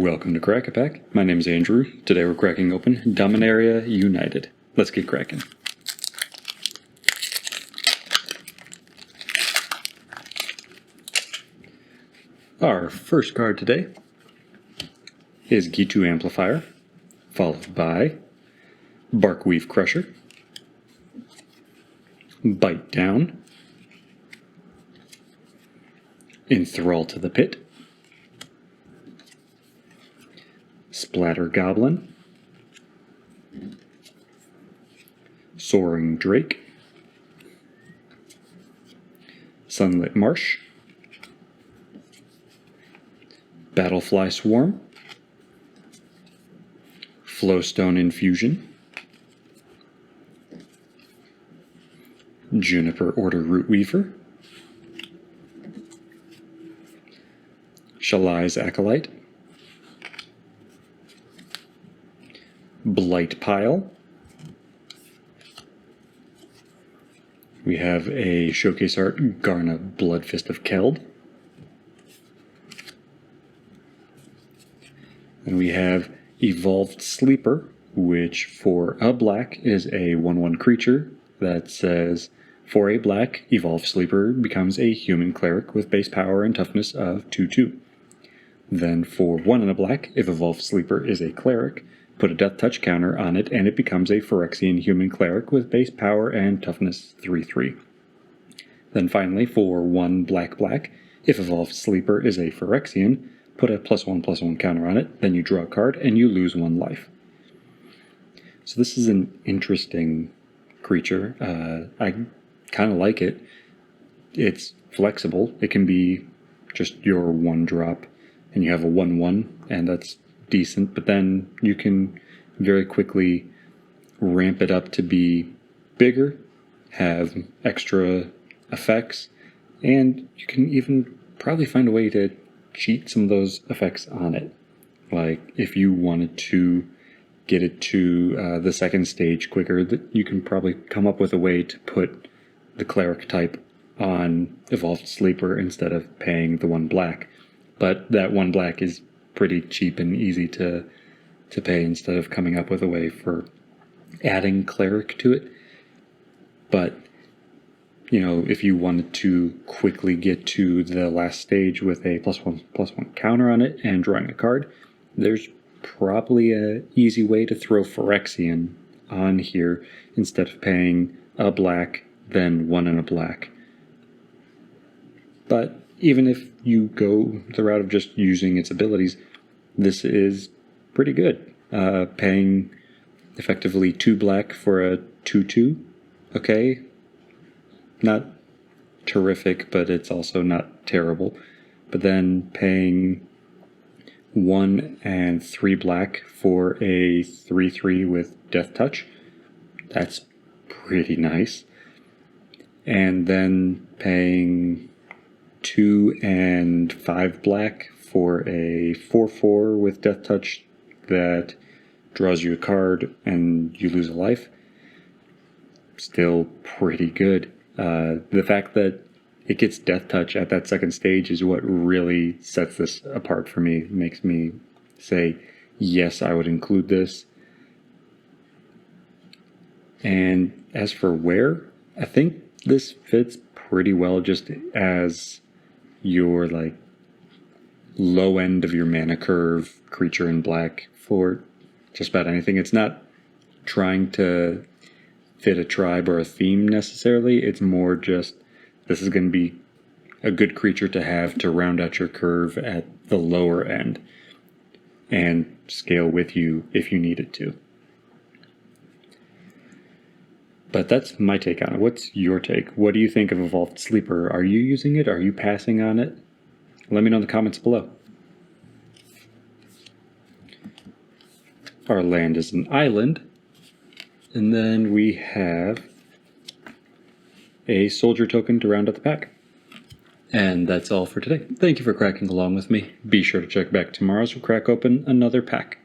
Welcome to Crack-A-Pack. My name is Andrew. Today we're cracking open Dominaria United. Let's get cracking. Our first card today is Gitu Amplifier, followed by Barkweave Crusher, Bite Down, Enthrall to the Pit, Splatter Goblin, Soaring Drake, Sunlit Marsh, Battlefly Swarm, Flowstone Infusion, Juniper Order Root Weaver, Shalai's Acolyte, Blight Pile. We have a showcase art, Garna Bloodfist of Keld. And we have Evolved Sleeper, which for a black is a 1/1 creature that says, for a black, Evolved Sleeper becomes a human cleric with base power and toughness of 2/2. Then for 1 and a black, if Evolved Sleeper is a cleric, put a Death Touch counter on it and it becomes a Phyrexian human cleric with base power and toughness 3/3. Then finally, for 1 black, if Evolved Sleeper is a Phyrexian, put a +1/+1 counter on it, then you draw a card and you lose 1 life. So this is an interesting creature. I kind of like it. It's flexible. It can be just your 1-drop, and you have a 1/1, and that's decent, but then you can very quickly ramp it up to be bigger, have extra effects, and you can even probably find a way to cheat some of those effects on it. Like if you wanted to get it to the second stage quicker, that you can probably come up with a way to put the cleric type on Evolved Sleeper instead of paying the 1 black. But that 1 black is pretty cheap and easy to pay instead of coming up with a way for adding cleric to it. But you know, if you wanted to quickly get to the last stage with a +1/+1 counter on it and drawing a card, there's probably an easy way to throw Phyrexian on here instead of paying a black, then 1 and a black. But even if you go the route of just using its abilities, this is pretty good. Paying effectively 2 black for a 2/2, okay. Not terrific, but it's also not terrible. But then paying 1 and 3 black for a 3/3 with Death Touch, that's pretty nice. And then paying 2 and 5 black for a 4/4 with Death Touch that draws you a card and you lose a life, still pretty good. The fact that it gets Death Touch at that second stage is what really sets this apart for me. It makes me say, yes, I would include this. And as for wear, I think this fits pretty well just as your like low end of your mana curve creature in black for just about anything. It's not trying to fit a tribe or a theme necessarily. It's more just, this is going to be a good creature to have to round out your curve at the lower end and scale with you if you need it to. But that's my take on it. What's your take? What do you think of Evolved Sleeper? Are you using it? Are you passing on it? Let me know in the comments below. Our land is an island. And then we have a soldier token to round out the pack. And that's all for today. Thank you for cracking along with me. Be sure to check back tomorrow as we crack open another pack.